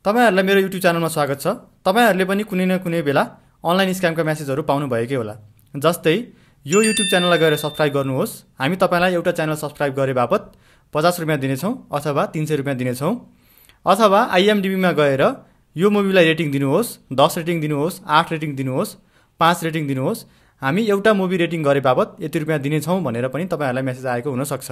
तपाईहरुलाई मेरो YouTube च्यानलमा स्वागत छ। तपाईहरुले पनि कुनै न कुनै बेला अनलाइन स्क्यामका मेसेजहरु पाउनु भएकै होला। जस्तै यो YouTube च्यानललाई गएर सब्स्क्राइब गर्नुहोस्। हामी तपाईलाई एउटा च्यानल सब्स्क्राइब गरे बापत 50 रुपैयाँ दिनेछौं अथवा 300 रुपैयाँ दिनेछौं। अथवा IMDb मा गएर यो मुभीलाई रेटिङ दिनुहोस्, 10 रेटिङ दिनुहोस्, 8 रेटिङ दिनुहोस्, 5 रेटिङ दिनुहोस्। हामी एउटा मुभी रेटिङ गरे बापत यति रुपैयाँ दिनेछौं भनेर पनि तपाईहरुलाई मेसेज आएको हुन सक्छ।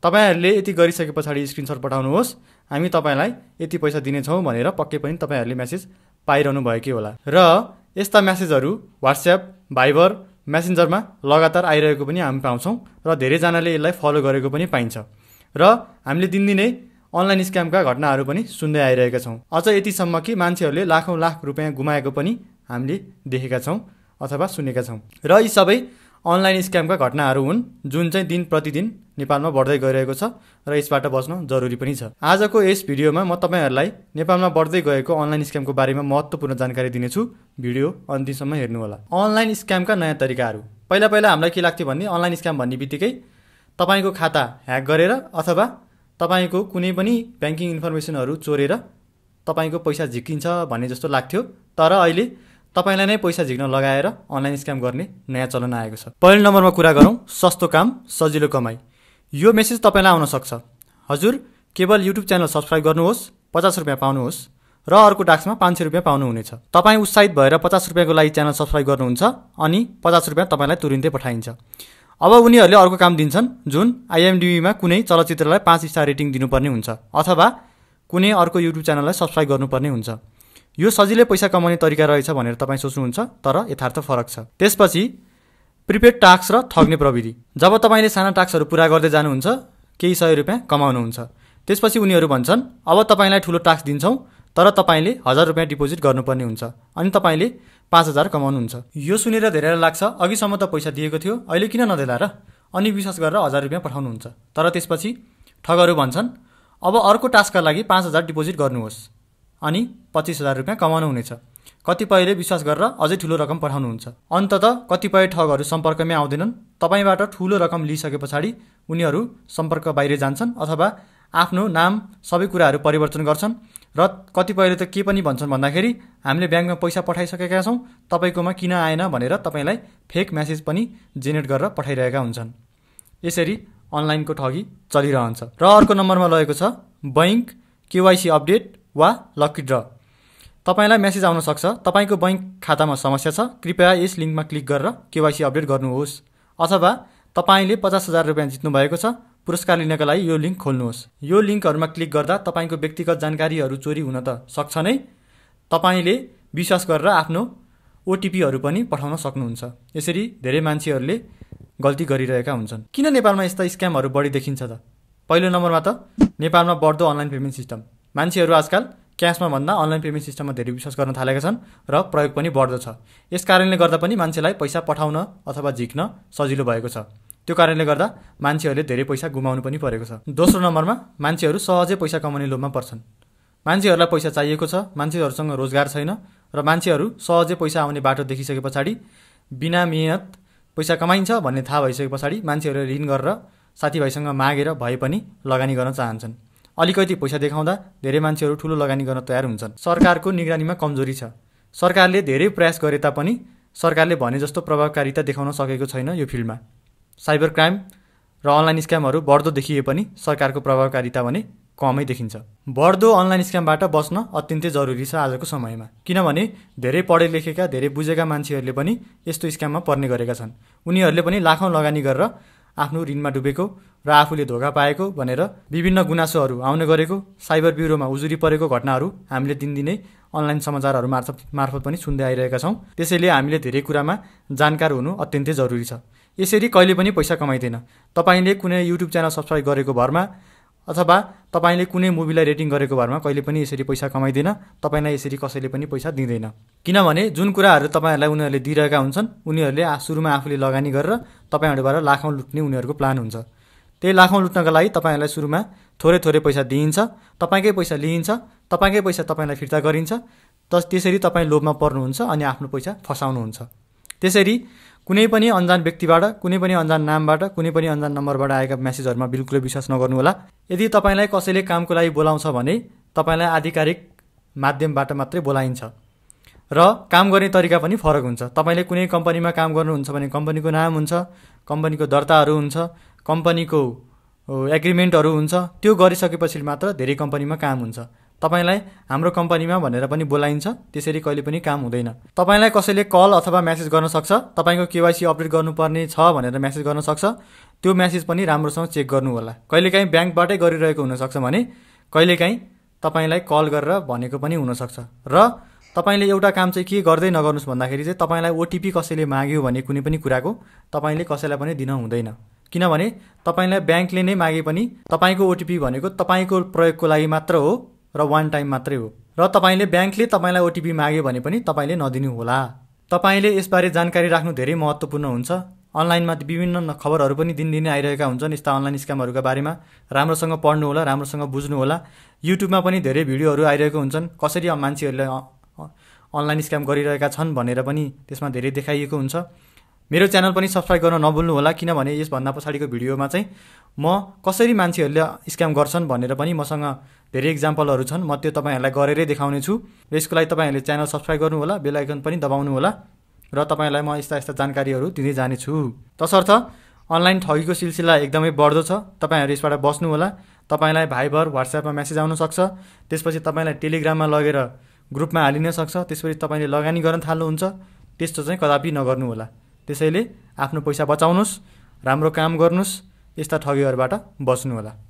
तपाईहरुले यति गरिसकेपछि स्क्रिनशट पठाउनुहोस्। हामी तपाईलाई यति पैसा दिनेछौं भनेर पक्कै पनि तपाईहरुले मेसेज पाइरहनु भएकै होला। र यस्ता मेसेजहरु WhatsApp, Viber, Messenger-मा लगातार आइरहेको पनि हामी पाउँछौं र धेरै जनाले यसलाई फलो गरेको पनि पाइन्छ। र हामीले दिनदिनै अनलाइन स्क्यामका घटनाहरु पनि सुन्दै आइरहेका छौं। अझ यतिसम्म कि मान्छेहरुले लाखौं लाख रुपैयाँ गुमाएको पनि हामीले देखेका छौं अथवा सुनेका छौं। र यी सबै अनलाइन स्क्यामका घटनाहरु हुन् जुन चाहिँ दिन प्रतिदिन नेपालमा बढ्दै गइरहेको छ र यसबाट बच्न जरुरी पनि छ। आजको यस भिडियोमा म तपाईहरुलाई नेपालमा बढ्दै गएको अनलाइन स्क्यामको बारेमा महत्त्वपूर्ण जानकारी दिनेछु। भिडियो अन्तिमसम्म हेर्नु होला। अनलाइन स्क्यामका नयाँ तरिकाहरु। पहिला हामीलाई के लाग्थ्यो भन्ने अनलाइन स्क्याम भन्ने बित्तिकै तपाईको खाता ह्याक गरेर अथवा तपाईको कुनै पनि ब्याङ्किङ इन्फर्मेसनहरु चोरेर तपाईको पैसा झिकिन्छ भन्ने जस्तो लाग्थ्यो। तर अहिले तपाईलाई नै पैसा झिक्न लगाएर अनलाइन स्क्याम गर्ने नयाँ चलन आएको छ। पहिलो नम्बरमा कुरा गरौँ सस्तो काम सजिलो कमाई। यो मेसेज तपाईलाई आउन सक्छ। हजुर केवल YouTube च्यानल सब्स्क्राइब गर्नुहोस्, 50 रुपैयाँ पाउनुहोस् र अर्को टास्कमा 500 रुपैयाँ पाउनुहुनेछ। तपाई उत्साहित भएर 50 रुपैयाँको लागि च्यानल सब्स्क्राइब गर्नुहुन्छ अनि 50 रुपैयाँ तपाईलाई तुरुन्तै पठाइन्छ। अब उनीहरुले अर्को काम दिन्छन् जुन IMDb मा कुनै चलचित्रलाई 5 स्टार रेटिङ दिनुपर्ने हुन्छ अथवा कुनै अर्को YouTube च्यानललाई सब्स्क्राइब गर्नुपर्ने हुन्छ। यो सजिलै पैसा कमाउने तरिका रहेछ भनेर तपाई सोच्नुहुन्छ, तर यथार्थ फरक छ। त्यसपछि प्रिपेड टास्क र ठग्ने प्रविधि। जब तपाईले साना टास्कहरु पूरा गर्दै जानुहुन्छ केही 100 रुपैयाँ कमाउनुहुन्छ। त्यसपछि उनीहरु भन्छन् अब तपाईलाई ठूलो टास्क दिन्छौं तर तपाईले 1000 रुपैयाँ डिपोजिट गर्नुपर्ने हुन्छ अनि तपाईले 5000 कमाउनुहुन्छ। यो सुनेर धेरैलाई लाग्छ अघिसम्म त पैसा दिएको थियो अहिले किन नदेला र, अनि विश्वास गरेर 1000 रुपैयाँ पठाउनुहुन्छ। तर त्यसपछि ठगहरु भन्छन् अब अर्को टास्कका लागि 5000 डिपोजिट गर्नुहोस् अनि 25000 रुपैयाँ कमाउनु हुनेछ। कतिपयले विश्वास गरेर अझै ठूलो रकम पठाउनुहुन्छ। अन्ततः कतिपय ठगहरु सम्पर्कमै आउँदैनन्। तपाईबाट ठूलो रकम लिइसकेपछि उनीहरु सम्पर्क बाहिर जान्छन् अथवा आफ्नो नाम सबै कुराहरु परिवर्तन गर्छन् र कतिपयले त के पनि भन्छन् भन्दाखेरि हामीले ब्याङ्कमा पैसा पठाइसकेका छौं तपाईकोमा किन आएन भनेर तपाईलाई फेक मेसेज पनि जेनेरेट गरेर पठाइरहेका हुन्छन्। यसरी अनलाइनको ठगी चलिरहन्छ। र अर्को नम्बरमा लगेको छ बैंक KYC अपडेट वा लकी ड्र। तपाईलाई मेसेज आउन सक्छ तपाईको बैंक खातामा समस्या छ, कृपया यस लिंकमा क्लिक गरेर KYC अपडेट गर्नुहोस्। अथवा तपाईले 50000 रुपैयाँ जित्नु भएको छ, पुरस्कार लिनका लागि यो लिंक खोल्नुहोस्। यो लिंकहरुमा क्लिक गर्दा तपाईको व्यक्तिगत जानकारीहरु चोरी हुन त सक्छ नै, तपाईले विश्वास गरेर आफ्नो OTP हरु पनि पठाउन सक्नुहुन्छ। यसरी धेरै मान्छेहरुले गल्ती गरिरहेका हुन्छन्। किन नेपालमा यस्ता स्क्यामहरु बढी देखिन्छ त? पहिलो नम्बरमा त नेपालमा बढ्दो अनलाइन पेमेन्ट सिस्टम। मान्छेहरु आजकल क्याशमा भन्दा अनलाइन पेमेन्ट सिस्टममा धेरै विश्वास गर्न थालेका छन् र प्रयोग पनि बढ्दो छ। यस कारणले गर्दा पनि मान्छेलाई पैसा पठाउन अथवा झिक्न सजिलो भएको छ। त्यो कारणले गर्दा मान्छेहरुले धेरै पैसा गुमाउनु पनि परेको छ। दोस्रो नम्बरमा मान्छेहरु सहजै पैसा कमाउने लोभमा पर्छन्। मान्छेहरुलाई पैसा चाहिएको छ, मान्छेहरुसँग रोजगार छैन र मान्छेहरु सहजै पैसा आउने बाटो देखिसकेपछि बिना मेहनत पैसा कमाइन्छ भन्ने थाहा भइसकेपछि मान्छेहरुले ऋण गरेर साथीभाइसँग मागेर भए पनि लगानी गर्न चाहन्छन्। अलिकति पैसा देखाउँदा धेरै मान्छेहरु ठूलो लगानी गर्न तयार हुन्छन्। सरकारको निगरानीमा कमजोरी छ। सरकारले धेरै प्रयास गरे तापनि सरकारले भने जस्तो प्रभावकारिता देखाउन सकेको छैन यो फिल्डमा। साइबर क्राइम र अनलाइन स्क्यामहरु बढ्दो देखिए पनि सरकारको प्रभावकारिता भने कमै देखिन्छ। बढ्दो अनलाइन स्क्यामबाट बच्न अत्यन्तै जरुरी छ आजको समयमा। किनभने धेरै पढे लेखेका धेरै बुझेका मान्छेहरुले पनि यस्तो स्क्याममा पर्ने गरेका छन्। उनीहरुले पनि लाखौं लगानी गरेर आफ्नो ऋणमा डुबेको र आफूले धोका पाएको भनेर विभिन्न गुनासोहरु आउने गरेको, साइबर ब्युरोमा उजुरी परेको घटनाहरु हामीले दिनदिनै अनलाइन समाचारहरु मार्फत पनि सुन्दै आइरहेका छौं। त्यसैले हामीले धेरै कुरामा जानकार हुनु अत्यन्तै जरुरी छ। यसरी कहिले पनि पैसा कमाइदैन। तपाईले कुनै YouTube च्यानल सब्स्क्राइब गरेको भरमा अथवा तपाईले कुनै मुभीलाई रेटिङ गरेको भरमा कहिले पनि यसरी पैसा कमाइदैन। तपाईलाई यसरी कसैले पनि पैसा दिँदैन। किनभने जुन कुराहरु तपाईहरुलाई उनीहरुले दिइरहेका हुन्छन् उनीहरुले सुरुमा आफूले लगानी गरेर तपाईहरुबाट लाखौं लुट्ने उनीहरुको प्लान हुन्छ। त्यही लाखौं लुट्नका लागि तपाईहरुलाई सुरुमा थोरै पैसा दिइन्छ, तपाईकै पैसा लिइन्छ, तपाईकै पैसा तपाईलाई फिर्ता गरिन्छ। त्यसरी तपाई लोभमा पर्नुहुन्छ अनि आफ्नो पैसा फसाउनुहुन्छ। त्यसरी कुनै पनि अनजान व्यक्तिबाट, कुनै पनि अनजान नामबाट, कुनै पनि अनजान नम्बरबाट आएका मेसेजहरुमा बिल्कुलै विश्वास नगर्नु होला। यदि तपाईलाई कसैले कामको लागि बोलाउँछ भने तपाईलाई आधिकारिक माध्यमबाट मात्रै बोलाइन्छ र काम गर्ने तरिका पनि फरक हुन्छ। तपाईले कुनै कम्पनीमा काम गर्नुहुन्छ भने कम्पनीको नाम हुन्छ, कम्पनीको दर्ताहरू हुन्छ, कम्पनीको एग्रिमेन्टहरू हुन्छ। त्यो गरिसकेपछि मात्र धेरै कम्पनीमा काम हुन्छ। तपाईलाई हाम्रो कम्पनीमा भनेर पनि बोलाइन्छ, त्यसरी कहिले पनि काम हुँदैन। तपाईलाई कसैले कल अथवा मेसेज गर्न सक्छ, तपाईको केवाइसी अपडेट गर्नुपर्ने छ भनेर मेसेज गर्न सक्छ। त्यो मेसेज पनि राम्रोसँग चेक गर्नु होला। कहिलेकाहीँ ब्याङ्कबाटै गरिरहेको हुनसक्छ भने कहिलेकाहीँ तपाईलाई कल गरेर भनेको पनि हुनसक्छ। र तपाईले एउटा काम चाहिँ के गर्दै नगर्नुस् भन्दाखेरि चाहिँ तपाईलाई ओटिपी कसैले माग्यो भने कुनै पनि कुराको तपाईले कसैलाई पनि दिन हुँदैन। किनभने तपाईलाई ब्याङ्कले नै मागे पनि तपाईको ओटिपी भनेको तपाईको प्रयोगको लागि मात्र हो र वान टाइम मात्रै हो। र तपाईले ब्याङ्कले तपाईलाई ओटिपी माग्यो भने पनि तपाईले नदिनु होला। तपाईले यसबारे जानकारी राख्नु धेरै महत्त्वपूर्ण हुन्छ। अनलाइनमा विभिन्न खबरहरू पनि दिनदिनै आइरहेका हुन्छन् यस्ता अनलाइन स्क्यामहरूका बारेमा। राम्रोसँग पढ्नु होला, राम्रोसँग बुझ्नु होला। युट्युबमा पनि धेरै भिडियोहरू आइरहेको हुन्छन्, कसरी मान्छेहरूले अनलाइन स्क्याम गरिरहेका छन् भनेर पनि त्यसमा धेरै देखाइएको हुन्छ। मेरो च्यानल पनि सब्सक्राइब गर्न नभुल्नु होला, किनभने यसभन्दा पछाडिको भिडियोमा चाहिँ म कसरी मान्छेहरूले स्क्याम गर्छन् भनेर पनि मसँग धेरै इक्जाम्पलहरू छन्। म त्यो तपाईहरुलाई गरेरै देखाउने छु। र यसको लागि तपाईहरुले च्यानल सब्सक्राइब गर्नु होला, बेल आइकन पनि दबाउनु होला र तपाईहरुलाई म यस्ता जानकारीहरू दिँदै जाने छु। तसर्थ अनलाइन ठगीको सिलसिला एकदमै बढ्दो छ। तपाईहरु यसबाट बस्नु होला। तपाईलाई भाइबर, व्हाट्सएपमा मेसेज आउन सक्छ। त्यसपछि तपाईलाई टेलिग्राममा लगेर ग्रुपमा हालिन सक्छ। त्यसपछि तपाईले लगानी गर्न थाल्नुहुन्छ। त्यस्तो चाहिँ कदापि नगर्नु होला। त्यसैले आफ्नो पैसा बचाउनुस्, राम्रो काम गर्नुस्, यस्ता ठगीहरूबाट बच्नु होला।